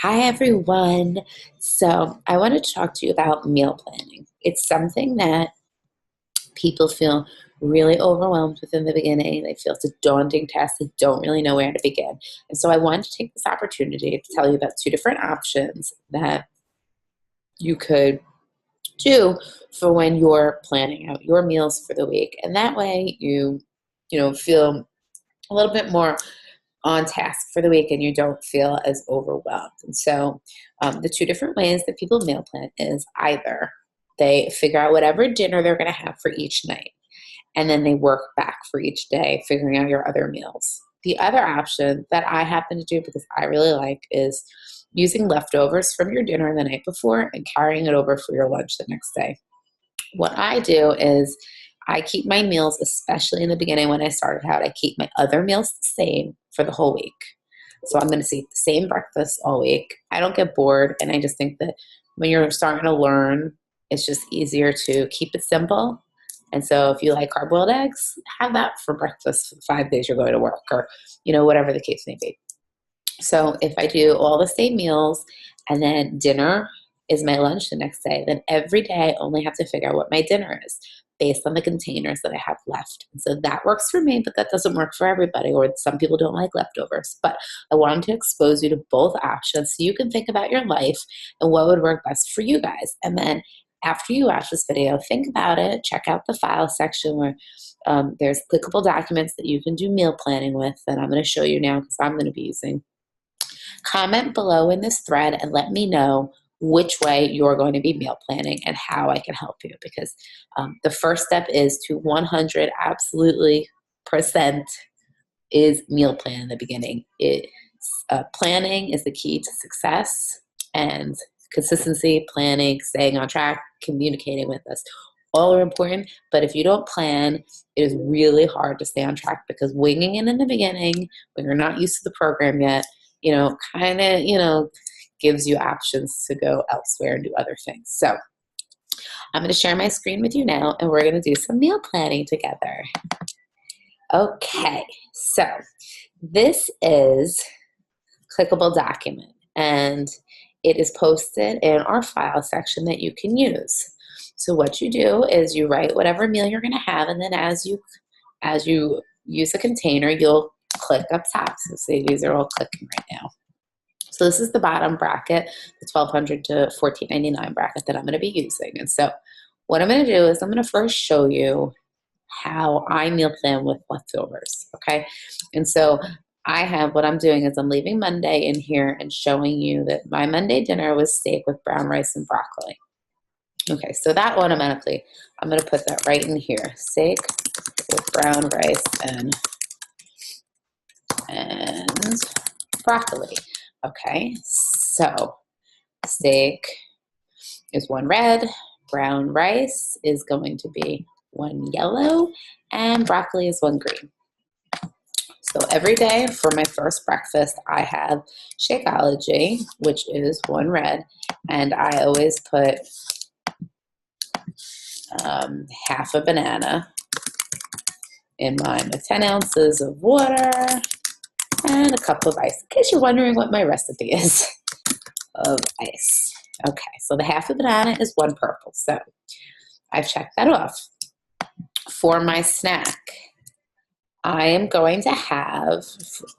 Hi, everyone. So, I want to talk to you about meal planning. It's something that people feel really overwhelmed with in the beginning. They feel it's a daunting task. They don't really know where to begin. And so, I wanted to take this opportunity to tell you about two different options that you could do for when you're planning out your meals for the week. And that way, you feel a little bit more on task for the week and you don't feel as overwhelmed. And so, the two different ways that people meal plan is either they figure out whatever dinner they're going to have for each night, and then they work back for each day, figuring out your other meals. The other option that I happen to do because I really like is using leftovers from your dinner the night before and carrying it over for your lunch the next day. What I do is I keep my meals, especially in the beginning when I started out, I keep my other meals the same for the whole week. So I'm going to eat the same breakfast all week. I don't get bored. And I just think that when you're starting to learn, it's just easier to keep it simple. And so if you like hard-boiled eggs, have that for breakfast for the 5 days you're going to work or, whatever the case may be. So if I do all the same meals and then dinner is my lunch the next day, then every day I only have to figure out what my dinner is based on the containers that I have left. And so that works for me, but that doesn't work for everybody, or some people don't like leftovers. But I wanted to expose you to both options so you can think about your life and what would work best for you guys. And then after you watch this video, think about it, check out the file section where there's clickable documents that you can do meal planning with that I'm going to show you now because I'm going to be using. Comment below in this thread and let me know which way you're going to be meal planning and how I can help you, because the first step is to 100 absolutely percent is meal plan in the beginning. Planning is the key to success, and consistency, planning, staying on track, communicating with us, all are important. But if you don't plan, it is really hard to stay on track because winging it in the beginning when you're not used to the program yet, kind of, gives you options to go elsewhere and do other things. So I'm going to share my screen with you now, and we're going to do some meal planning together. Okay, so this is clickable document, and it is posted in our file section that you can use. So what you do is you write whatever meal you're going to have, and then as you use a container, you'll click up top. So say these are all clicking right now. So this is the bottom bracket, the 1200 to 1499 bracket that I'm going to be using. And so what I'm going to do is I'm going to first show you how I meal plan with leftovers, okay? And so what I'm doing is I'm leaving Monday in here and showing you that my Monday dinner was steak with brown rice and broccoli. Okay, so that automatically, I'm going to put that right in here. Steak with brown rice and broccoli. Okay, so steak is one red, brown rice is going to be one yellow, and broccoli is one green. So every day for my first breakfast, I have Shakeology, which is one red, and I always put half a banana in mine with 10 ounces of water and a cup of ice, in case you're wondering what my recipe is of ice. Okay, so the half a banana is one purple, so I've checked that off. For my snack, I am going to have,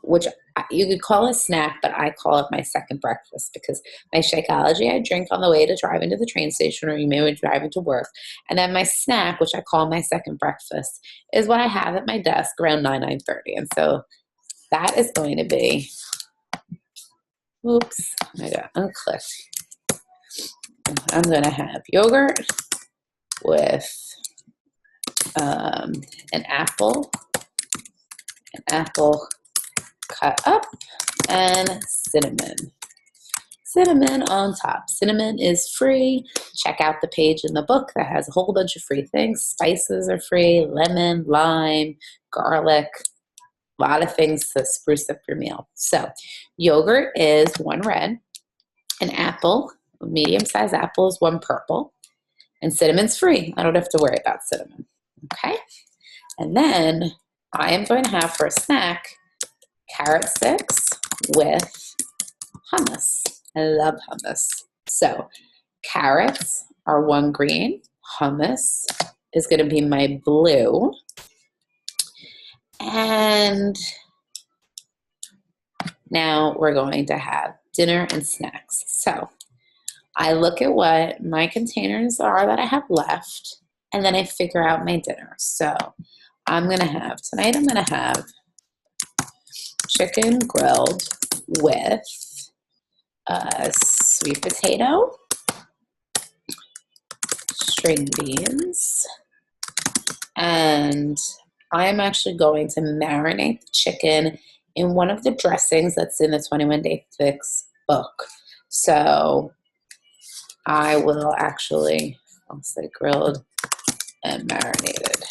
which you could call a snack, but I call it my second breakfast because my Shakeology I drink on the way to driving to the train station, or you may be driving to work. And then my snack, which I call my second breakfast, is what I have at my desk around 9:30. And so that is going to be, oops, I got unclicked. I'm going to have yogurt with an apple cut up, and cinnamon on top. Cinnamon is free. Check out the page in the book that has a whole bunch of free things. Spices are free, lemon, lime, garlic, a lot of things to spruce up your meal. So yogurt is one red, an apple, a medium-sized apple is one purple, and cinnamon's free. I don't have to worry about cinnamon. Okay, and then I am going to have for a snack carrot sticks with hummus. I love hummus. So carrots are one green. Hummus is going to be my blue. And now we're going to have dinner and snacks. So I look at what my containers are that I have left, and then I figure out my dinner. So tonight I'm going to have chicken grilled with sweet potato, string beans, and I'm actually going to marinate the chicken in one of the dressings that's in the 21 Day Fix book. So I will actually, I'll say grilled and marinated.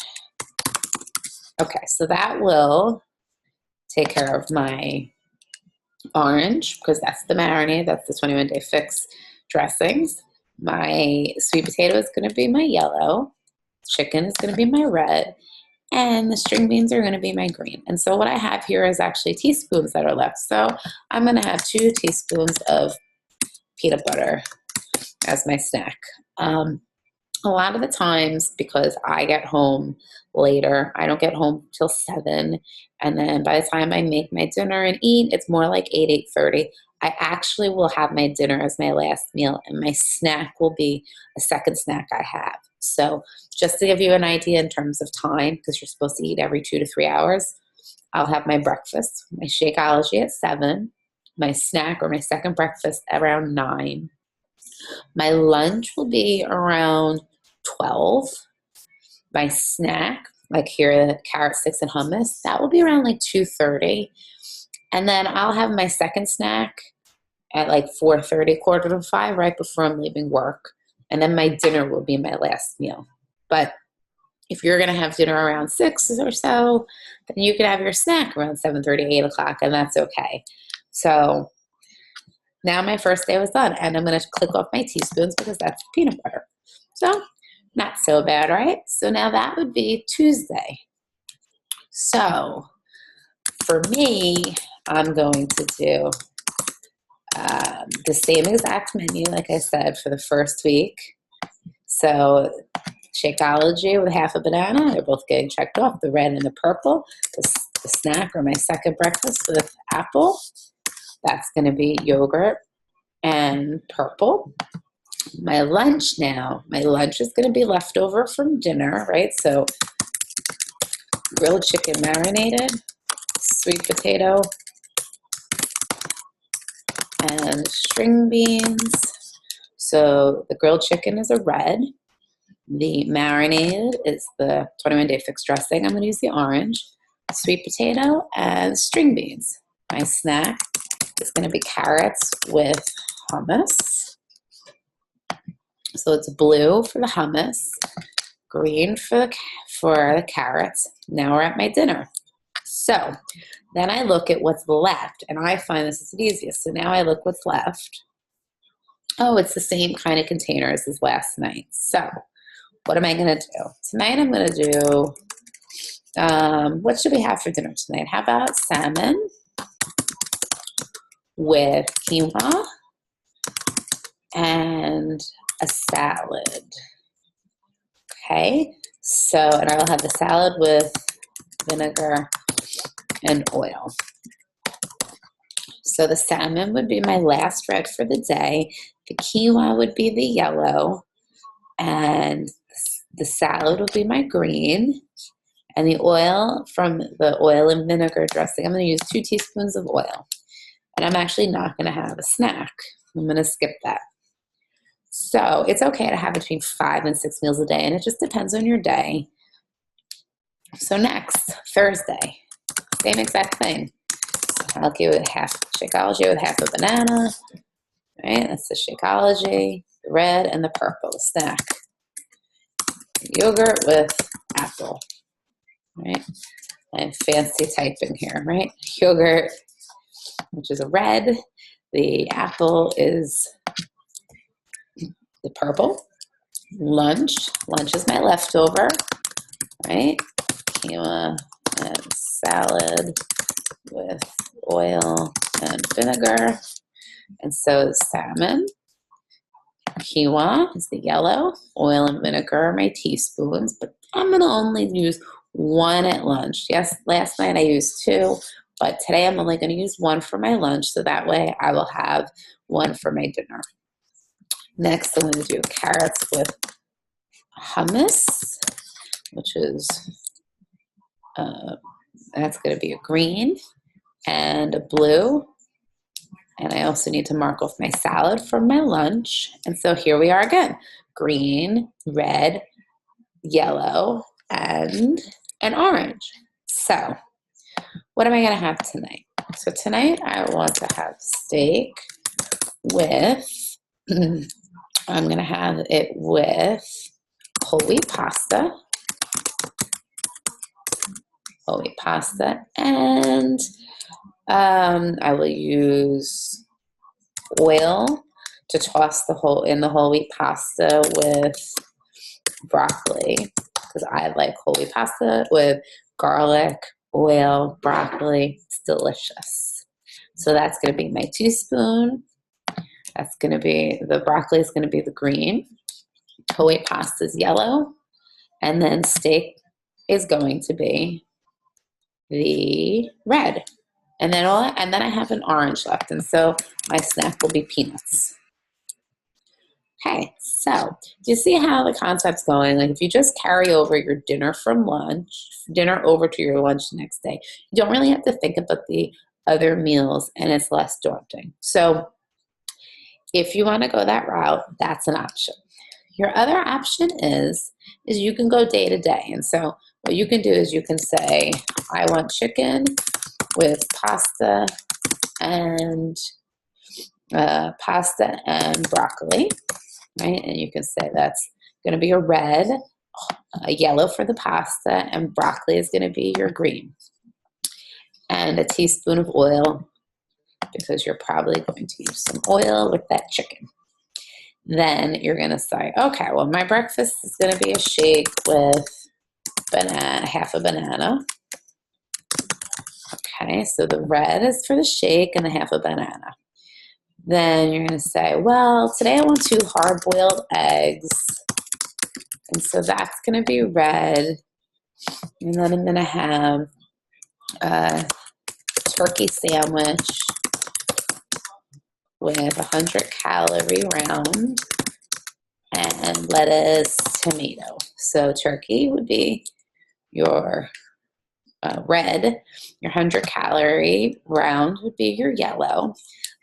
Okay, so that will take care of my orange, because that's the marinade, that's the 21 Day Fix dressings. My sweet potato is going to be my yellow, chicken is going to be my red, and the string beans are going to be my green. And so what I have here is actually teaspoons that are left. So I'm going to have 2 teaspoons of peanut butter as my snack. A lot of the times, because I get home later, I don't get home till 7, and then by the time I make my dinner and eat, it's more like 8, 8:30. I actually will have my dinner as my last meal, and my snack will be a second snack I have. So just to give you an idea in terms of time, because you're supposed to eat every 2 to 3 hours, I'll have my breakfast, my Shakeology at 7, my snack or my second breakfast around 9. My lunch will be around 12. My snack, like here, the carrot sticks and hummus, that will be around like 2:30. And then I'll have my second snack at like 4:30, quarter to 5, right before I'm leaving work. And then my dinner will be my last meal. But if you're going to have dinner around 6 or so, then you can have your snack around 7:30, 8 o'clock, and that's okay. So now my first day was done, and I'm going to click off my teaspoons because that's peanut butter. So not so bad, right? So now that would be Tuesday. So for me, I'm going to do the same exact menu, like I said, for the first week. So Shakeology with half a banana, they're both getting checked off, the red and the purple. The snack or my second breakfast with apple, that's going to be yogurt and purple. My lunch is going to be leftover from dinner, right? So grilled chicken marinated, sweet potato, and string beans. So the grilled chicken is a red. The marinated is the 21 Day Fix dressing. I'm going to use the orange. Sweet potato and string beans. My snack is going to be carrots with hummus. So it's blue for the hummus, green for the carrots. Now we're at my dinner. So then I look at what's left, and I find this is the easiest. So now I look what's left. Oh, it's the same kind of containers as last night. So what am I going to do? Tonight I'm going to do, what should we have for dinner tonight? How about salmon with quinoa and a salad. Okay, so, and I will have the salad with vinegar and oil. So the salmon would be my last red for the day. The quinoa would be the yellow, and the salad would be my green. And the oil from the oil and vinegar dressing, I'm going to use 2 teaspoons of oil. And I'm actually not going to have a snack. I'm going to skip that. So it's okay to have between 5 and 6 meals a day, and it just depends on your day. So next, Thursday, same exact thing. I'll give it half Shakeology with half a banana. Right, that's the Shakeology, the red and the purple, the snack. Yogurt with apple. Right, I'm fancy typing here, right? Yogurt, which is a red. The apple is the purple. Lunch is my leftover, right? Quinoa and salad with oil and vinegar. And so salmon. Quinoa is the yellow. Oil and vinegar are my teaspoons, but I'm going to only use one at lunch. Yes, last night I used two, but today I'm only going to use one for my lunch, so that way I will have one for my dinner. Next, I'm going to do carrots with hummus, which is, that's going to be a green and a blue. And I also need to mark off my salad from my lunch. And so here we are again, green, red, yellow, and an orange. So what am I going to have tonight? So tonight I want to have steak with, I'm going to have it with whole wheat pasta, and I will use oil to toss the whole wheat pasta with broccoli, because I like whole wheat pasta with garlic, oil, broccoli. It's delicious. So that's going to be my teaspoon. That's going to be, the broccoli is going to be the green, whole wheat pasta is yellow, and then steak is going to be the red. And then I have an orange left, and so my snack will be peanuts. Okay, so do you see how the concept's going? Like if you just carry over your dinner over to your lunch the next day, you don't really have to think about the other meals, and it's less daunting. So if you want to go that route, that's an option. Your other option is you can go day to day. And so what you can do is you can say, I want chicken with pasta and broccoli, right? And you can say that's going to be a red, a yellow for the pasta, and broccoli is going to be your green. And a teaspoon of oil, because you're probably going to use some oil with that chicken. Then you're going to say, okay, well, my breakfast is going to be a shake with half a banana. Okay, so the red is for the shake and the half a banana. Then you're going to say, well, today I want 2 hard-boiled eggs. And so that's going to be red. And then I'm going to have a turkey sandwich with 100-calorie round and lettuce, tomato. So turkey would be your red, your 100-calorie round would be your yellow.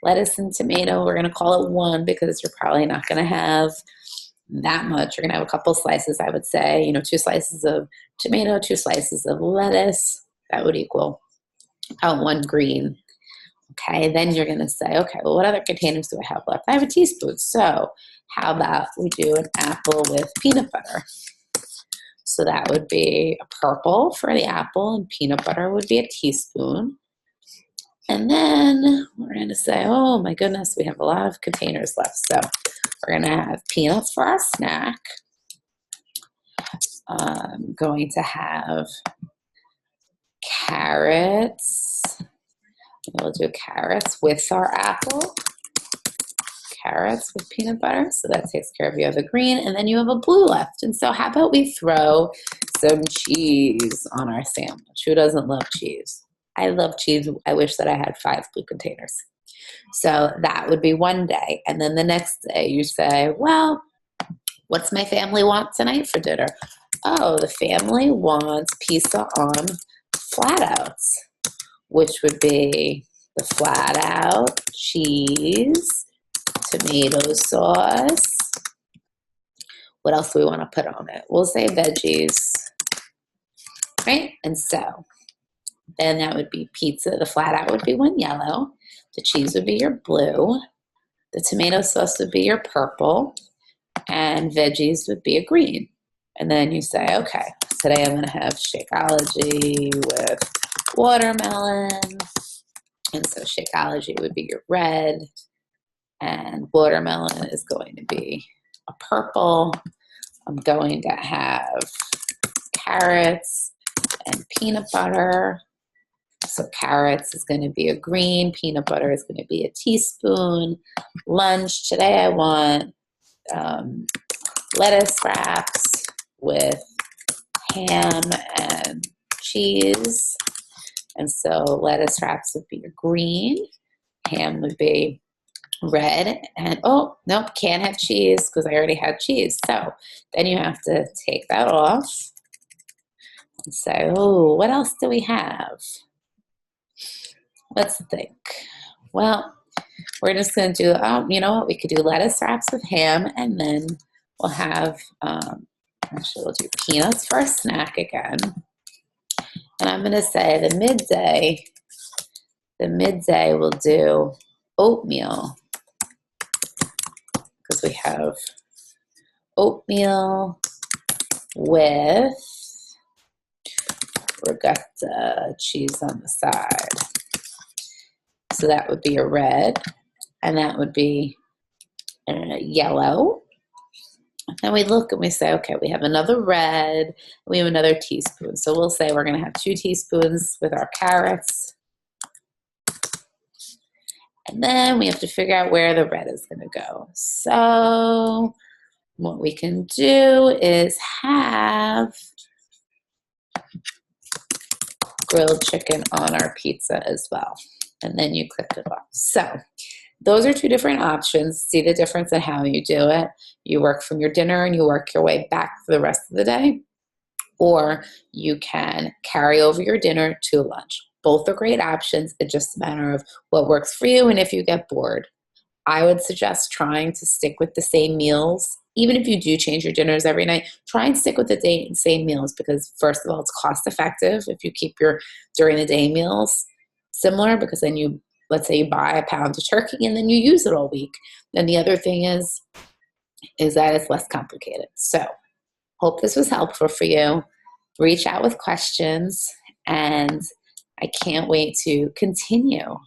Lettuce and tomato, we're going to call it 1 because you're probably not going to have that much. You're going to have a couple slices, I would say, 2 slices of tomato, 2 slices of lettuce. That would equal 1 green. Okay, then you're going to say, okay, well, what other containers do I have left? I have a teaspoon. So how about we do an apple with peanut butter? So that would be a purple for the apple, and peanut butter would be a teaspoon. And then we're going to say, oh my goodness, we have a lot of containers left. So we're going to have peanuts for our snack. I'm going to have carrots. We'll do carrots with our apple. Carrots with peanut butter. So that takes care of the other green. And then you have a blue left. And so how about we throw some cheese on our sandwich? Who doesn't love cheese? I love cheese. I wish that I had 5 blue containers. So that would be one day. And then the next day you say, well, what's my family want tonight for dinner? Oh, the family wants pizza on flat outs, which would be the flat out, cheese, tomato sauce. What else do we want to put on it? We'll say veggies, right? And so then that would be pizza. The flat out would be 1 yellow. The cheese would be your blue. The tomato sauce would be your purple. And veggies would be a green. And then you say, okay, today I'm going to have Shakeology with watermelon. And so Shakeology would be your red. And watermelon is going to be a purple. I'm going to have carrots and peanut butter. So carrots is going to be a green, peanut butter is going to be a teaspoon. Lunch, today I want lettuce wraps with ham and cheese. And so lettuce wraps would be green, ham would be red, and oh, nope, can't have cheese because I already had cheese. So then you have to take that off and say, oh, what else do we have? Let's think. Well, we're just going to do, you know what, we could do lettuce wraps with ham, and then we'll have, actually we'll do peanuts for a snack again. And I'm going to say the midday we'll do oatmeal, because we have oatmeal with ricotta cheese on the side. So that would be a red, and that would be yellow. And then we look and we say, okay, we have another red, we have another teaspoon. So we'll say we're going to have 2 teaspoons with our carrots. And then we have to figure out where the red is going to go. So what we can do is have grilled chicken on our pizza as well. And then you clip it off. So those are 2 different options. See the difference in how you do it. You work from your dinner and you work your way back for the rest of the day. Or you can carry over your dinner to lunch. Both are great options. It's just a matter of what works for you and if you get bored. I would suggest trying to stick with the same meals. Even if you do change your dinners every night, try and stick with the same meals, because first of all, it's cost effective if you keep your during the day meals similar, because then you, let's say you buy a pound of turkey and then you use it all week. And the other thing is that it's less complicated. So hope this was helpful for you. Reach out with questions, and I can't wait to continue.